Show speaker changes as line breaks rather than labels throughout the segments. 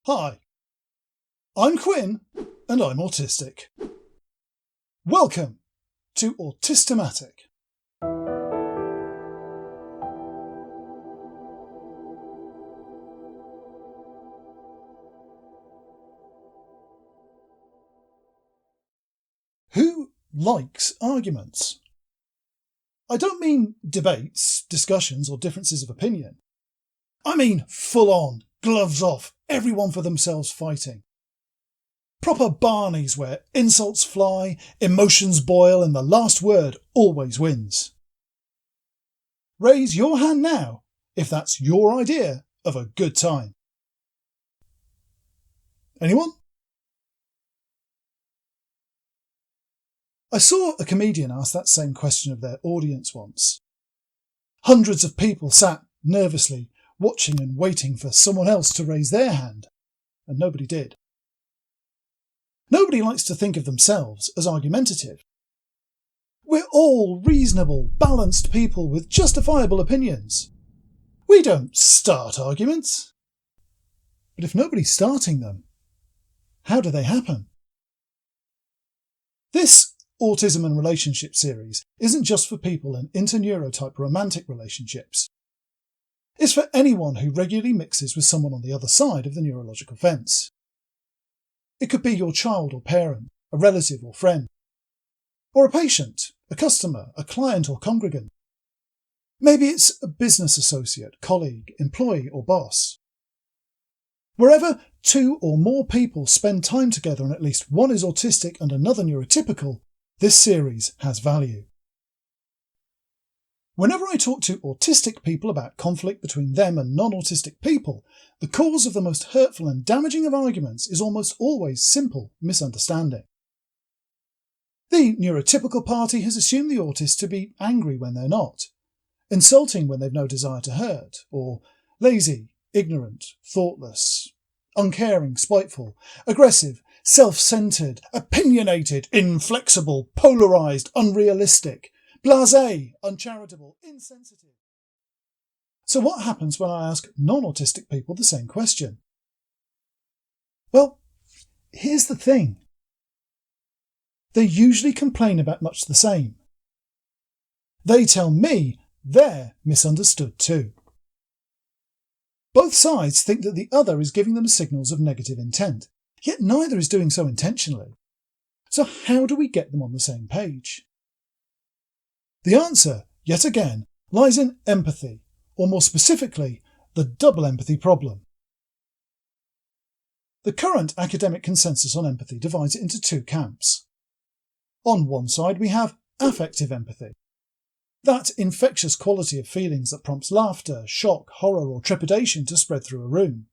Hi, I'm Quinn and I'm autistic. Welcome to Autismatic. Who likes arguments? I don't mean debates, discussions or differences of opinion. I mean full on, gloves off, everyone for themselves fighting. Proper Barneys where insults fly, emotions boil and the last word always wins. Raise your hand now if that's your idea of a good time. Anyone? I saw a comedian ask that same question of their audience once. Hundreds of people sat nervously watching and waiting for someone else to raise their hand, and nobody did. Nobody likes to think of themselves as argumentative. We're all reasonable, balanced people with justifiable opinions. We don't start arguments. But if nobody's starting them, how do they happen? This Autism and Relationship series isn't just for people in interneurotype romantic relationships. It's for anyone who regularly mixes with someone on the other side of the neurological fence. It could be your child or parent, a relative or friend, or a patient, a customer, a client or congregant. Maybe it's a business associate, colleague, employee or boss. Wherever two or more people spend time together and at least one is autistic and another neurotypical, this series has value. Whenever I talk to autistic people about conflict between them and non-autistic people, the cause of the most hurtful and damaging of arguments is almost always simple misunderstanding. The neurotypical party has assumed the autist to be angry when they're not, insulting when they've no desire to hurt, or lazy, ignorant, thoughtless, uncaring, spiteful, aggressive, self-centred, opinionated, inflexible, polarised, unrealistic, blasé, uncharitable, insensitive. So what happens when I ask non-autistic people the same question? Well, here's the thing. They usually complain about much the same. They tell me they're misunderstood too. Both sides think that the other is giving them signals of negative intent, yet neither is doing so intentionally. So how do we get them on the same page? The answer, yet again, lies in empathy, or more specifically, the double empathy problem. The current academic consensus on empathy divides it into two camps. On one side we have affective empathy, that infectious quality of feelings that prompts laughter, shock, horror or trepidation to spread through a room.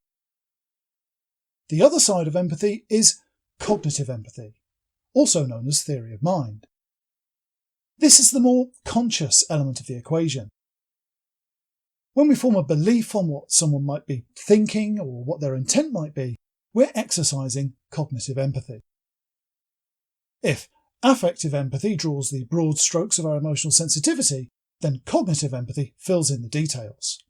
The other side of empathy is cognitive empathy, also known as theory of mind. This is the more conscious element of the equation. When we form a belief on what someone might be thinking or what their intent might be, we're exercising cognitive empathy. If affective empathy draws the broad strokes of our emotional sensitivity, then cognitive empathy fills in the details.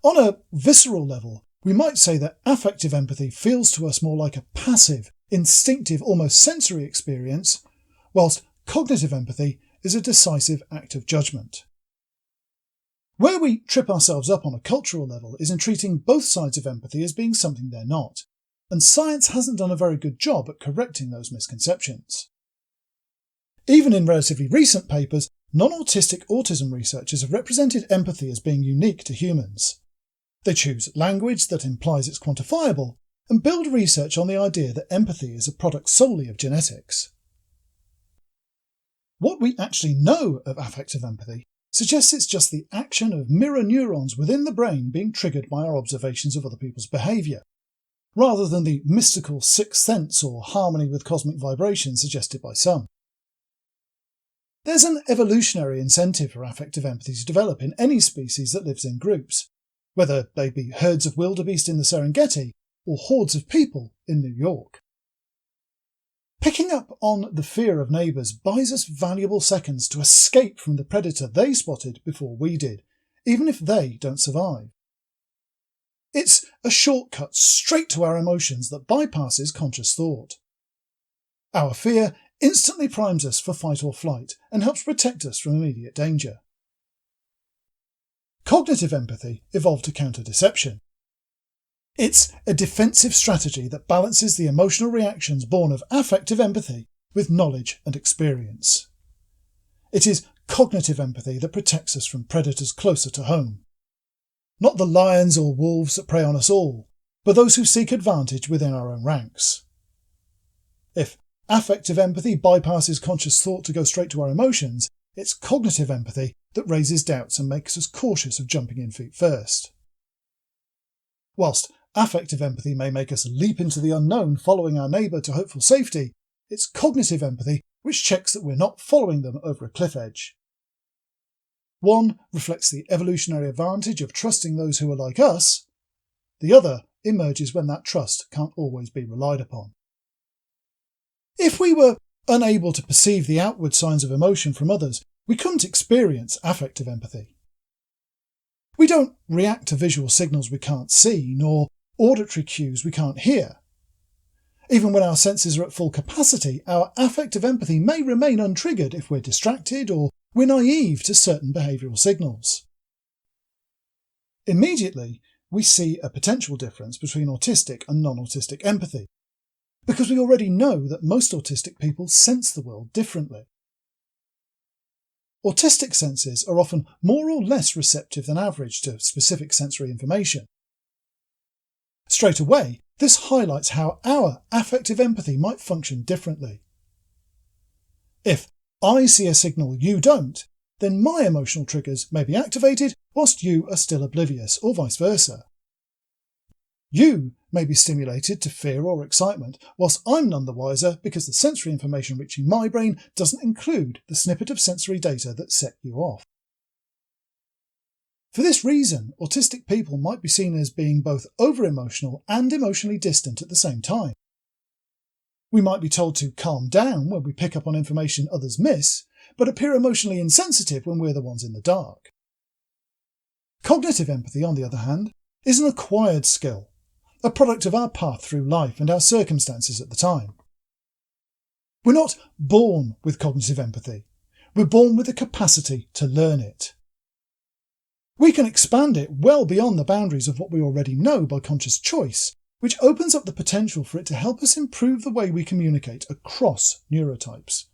On a visceral level, we might say that affective empathy feels to us more like a passive, instinctive, almost sensory experience, whilst cognitive empathy is a decisive act of judgment. Where we trip ourselves up on a cultural level is in treating both sides of empathy as being something they're not, and science hasn't done a very good job at correcting those misconceptions. Even in relatively recent papers, non-autistic autism researchers have represented empathy as being unique to humans. They choose language that implies it's quantifiable and build research on the idea that empathy is a product solely of genetics. What we actually know of affective empathy suggests it's just the action of mirror neurons within the brain being triggered by our observations of other people's behaviour, rather than the mystical sixth sense or harmony with cosmic vibrations suggested by some. There's an evolutionary incentive for affective empathy to develop in any species that lives in groups, whether they be herds of wildebeest in the Serengeti or hordes of people in New York. Picking up on the fear of neighbours buys us valuable seconds to escape from the predator they spotted before we did, even if they don't survive. It's a shortcut straight to our emotions that bypasses conscious thought. Our fear instantly primes us for fight or flight and helps protect us from immediate danger. Cognitive empathy evolved to counter deception. It's a defensive strategy that balances the emotional reactions born of affective empathy with knowledge and experience. It is cognitive empathy that protects us from predators closer to home. Not the lions or wolves that prey on us all, but those who seek advantage within our own ranks. If affective empathy bypasses conscious thought to go straight to our emotions, it's cognitive empathy that raises doubts and makes us cautious of jumping in feet first. Whilst affective empathy may make us leap into the unknown following our neighbour to hopeful safety, it's cognitive empathy which checks that we're not following them over a cliff edge. One reflects the evolutionary advantage of trusting those who are like us. The other emerges when that trust can't always be relied upon. If we were unable to perceive the outward signs of emotion from others, we couldn't experience affective empathy. We don't react to visual signals we can't see, nor auditory cues we can't hear. Even when our senses are at full capacity, our affective empathy may remain untriggered if we're distracted or we're naive to certain behavioural signals. Immediately, we see a potential difference between autistic and non-autistic empathy, because we already know that most autistic people sense the world differently. Autistic senses are often more or less receptive than average to specific sensory information. Straight away, this highlights how our affective empathy might function differently. If I see a signal you don't, then my emotional triggers may be activated whilst you are still oblivious, or vice versa. You may be stimulated to fear or excitement, whilst I'm none the wiser because the sensory information reaching my brain doesn't include the snippet of sensory data that set you off. For this reason, autistic people might be seen as being both over-emotional and emotionally distant at the same time. We might be told to calm down when we pick up on information others miss, but appear emotionally insensitive when we're the ones in the dark. Cognitive empathy, on the other hand, is an acquired skill, a product of our path through life and our circumstances at the time. We're not born with cognitive empathy. We're born with the capacity to learn it. We can expand it well beyond the boundaries of what we already know by conscious choice, which opens up the potential for it to help us improve the way we communicate across neurotypes.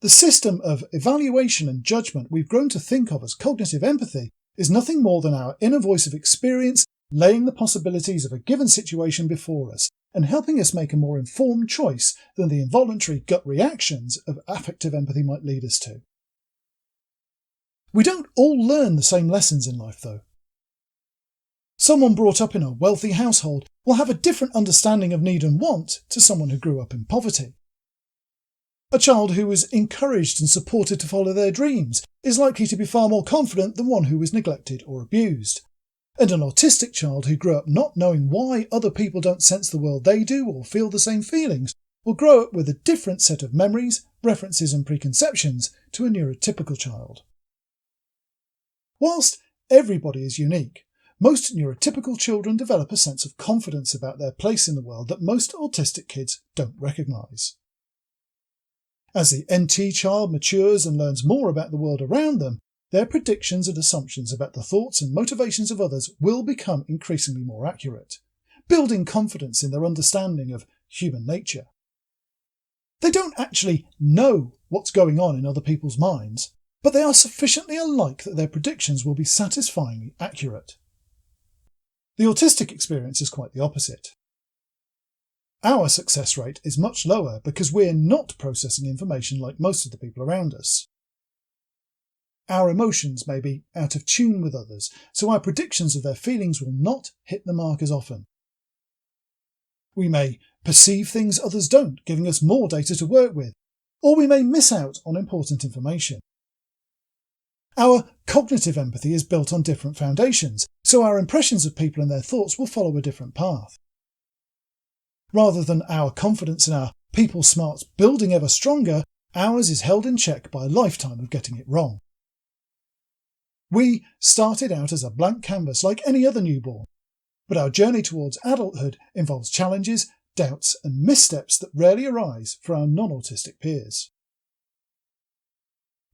The system of evaluation and judgment we've grown to think of as cognitive empathy is nothing more than our inner voice of experience laying the possibilities of a given situation before us and helping us make a more informed choice than the involuntary gut reactions of affective empathy might lead us to. We don't all learn the same lessons in life, though. Someone brought up in a wealthy household will have a different understanding of need and want to someone who grew up in poverty. A child who was encouraged and supported to follow their dreams is likely to be far more confident than one who was neglected or abused. And an autistic child who grew up not knowing why other people don't sense the world they do or feel the same feelings will grow up with a different set of memories, references and preconceptions to a neurotypical child. Whilst everybody is unique, most neurotypical children develop a sense of confidence about their place in the world that most autistic kids don't recognise. As the NT child matures and learns more about the world around them, their predictions and assumptions about the thoughts and motivations of others will become increasingly more accurate, building confidence in their understanding of human nature. They don't actually know what's going on in other people's minds, but they are sufficiently alike that their predictions will be satisfyingly accurate. The autistic experience is quite the opposite. Our success rate is much lower because we're not processing information like most of the people around us. Our emotions may be out of tune with others, so our predictions of their feelings will not hit the mark as often. We may perceive things others don't, giving us more data to work with, or we may miss out on important information. Our cognitive empathy is built on different foundations, so our impressions of people and their thoughts will follow a different path. Rather than our confidence in our people smarts building ever stronger, ours is held in check by a lifetime of getting it wrong. We started out as a blank canvas like any other newborn, but our journey towards adulthood involves challenges, doubts and missteps that rarely arise for our non-autistic peers.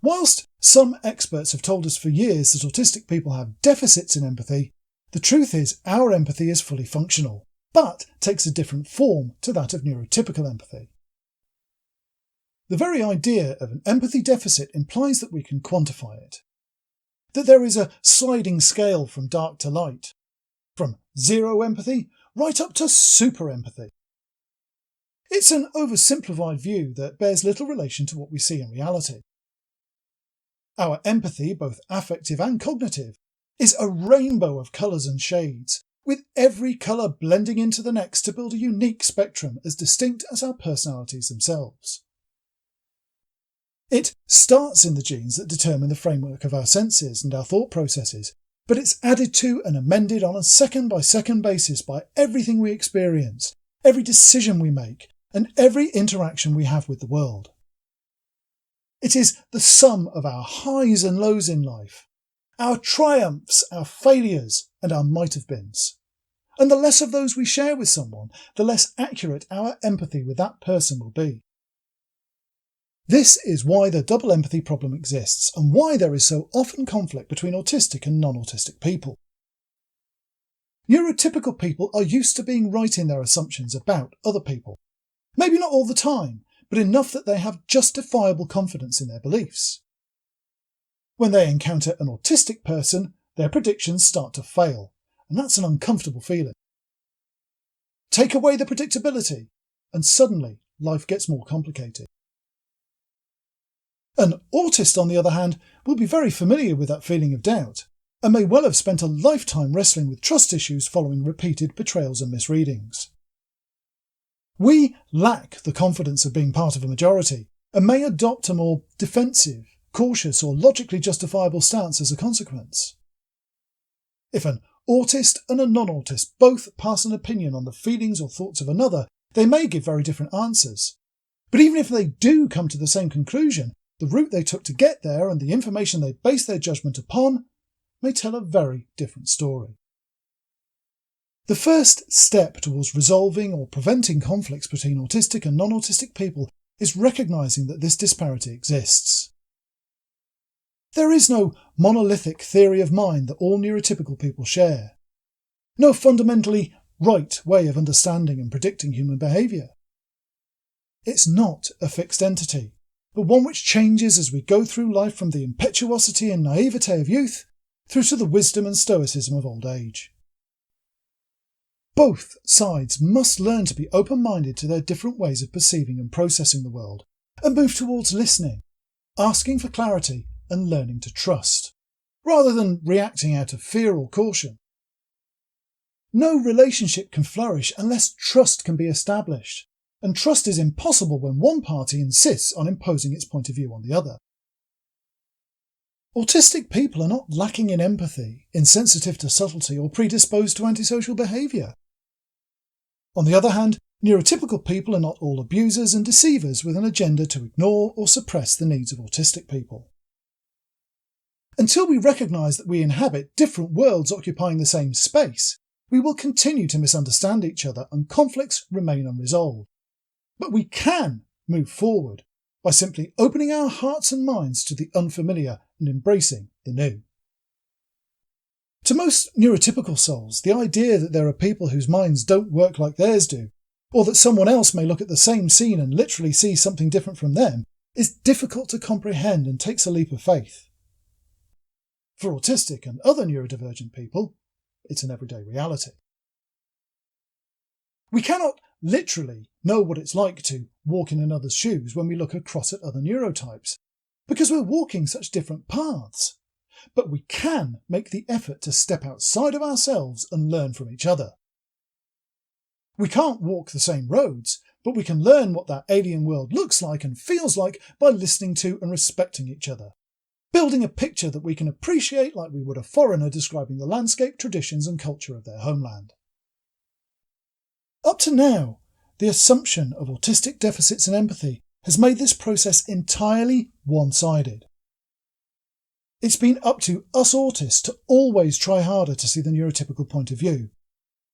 Whilst some experts have told us for years that autistic people have deficits in empathy, the truth is our empathy is fully functional, but takes a different form to that of neurotypical empathy. The very idea of an empathy deficit implies that we can quantify it, that there is a sliding scale from dark to light, from zero empathy right up to super empathy. It's an oversimplified view that bears little relation to what we see in reality. Our empathy, both affective and cognitive, is a rainbow of colours and shades, with every colour blending into the next to build a unique spectrum as distinct as our personalities themselves. It starts in the genes that determine the framework of our senses and our thought processes, but it's added to and amended on a second-by-second basis by everything we experience, every decision we make, and every interaction we have with the world. It is the sum of our highs and lows in life, our triumphs, our failures, and our might-have-beens. And the less of those we share with someone, the less accurate our empathy with that person will be. This is why the double empathy problem exists, and why there is so often conflict between autistic and non-autistic people. Neurotypical people are used to being right in their assumptions about other people. Maybe not all the time, but enough that they have justifiable confidence in their beliefs. When they encounter an autistic person, their predictions start to fail, and that's an uncomfortable feeling. Take away the predictability, and suddenly life gets more complicated. An autist, on the other hand, will be very familiar with that feeling of doubt, and may well have spent a lifetime wrestling with trust issues following repeated betrayals and misreadings. We lack the confidence of being part of a majority, and may adopt a more defensive, cautious or logically justifiable stance as a consequence. If an autist and a non-autist both pass an opinion on the feelings or thoughts of another, they may give very different answers. But even if they do come to the same conclusion, the route they took to get there and the information they base their judgment upon may tell a very different story. The first step towards resolving or preventing conflicts between autistic and non-autistic people is recognising that this disparity exists. There is no monolithic theory of mind that all neurotypical people share. No fundamentally right way of understanding and predicting human behaviour. It's not a fixed entity, but one which changes as we go through life from the impetuosity and naivete of youth through to the wisdom and stoicism of old age. Both sides must learn to be open-minded to their different ways of perceiving and processing the world, and move towards listening, asking for clarity and learning to trust, rather than reacting out of fear or caution. No relationship can flourish unless trust can be established, and trust is impossible when one party insists on imposing its point of view on the other. Autistic people are not lacking in empathy, insensitive to subtlety, or predisposed to antisocial behaviour. On the other hand, neurotypical people are not all abusers and deceivers with an agenda to ignore or suppress the needs of autistic people. Until we recognise that we inhabit different worlds occupying the same space, we will continue to misunderstand each other and conflicts remain unresolved. But we can move forward by simply opening our hearts and minds to the unfamiliar and embracing the new. To most neurotypical souls, the idea that there are people whose minds don't work like theirs do, or that someone else may look at the same scene and literally see something different from them, is difficult to comprehend and takes a leap of faith. For autistic and other neurodivergent people, it's an everyday reality. We cannot literally know what it's like to walk in another's shoes when we look across at other neurotypes, because we're walking such different paths. But we can make the effort to step outside of ourselves and learn from each other. We can't walk the same roads, but we can learn what that alien world looks like and feels like by listening to and respecting each other, building a picture that we can appreciate like we would a foreigner describing the landscape, traditions and culture of their homeland. Up to now, the assumption of autistic deficits in empathy has made this process entirely one-sided. It's been up to us autists to always try harder to see the neurotypical point of view.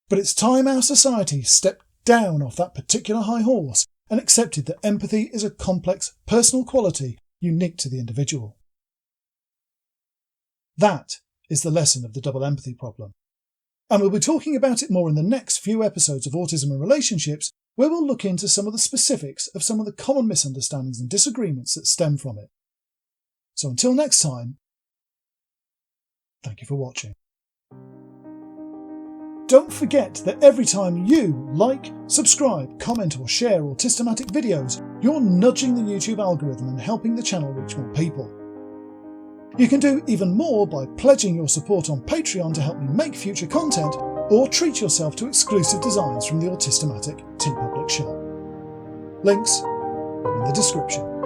But it's time our society stepped down off that particular high horse and accepted that empathy is a complex personal quality unique to the individual. That is the lesson of the double empathy problem. And we'll be talking about it more in the next few episodes of Autism and Relationships, where we'll look into some of the specifics of some of the common misunderstandings and disagreements that stem from it. So until next time, thank you for watching. Don't forget that every time you like, subscribe, comment or share Autismatic videos, you're nudging the YouTube algorithm and helping the channel reach more people. You can do even more by pledging your support on Patreon to help me make future content, or treat yourself to exclusive designs from the Autismatic TeePublic shop. Links in the description.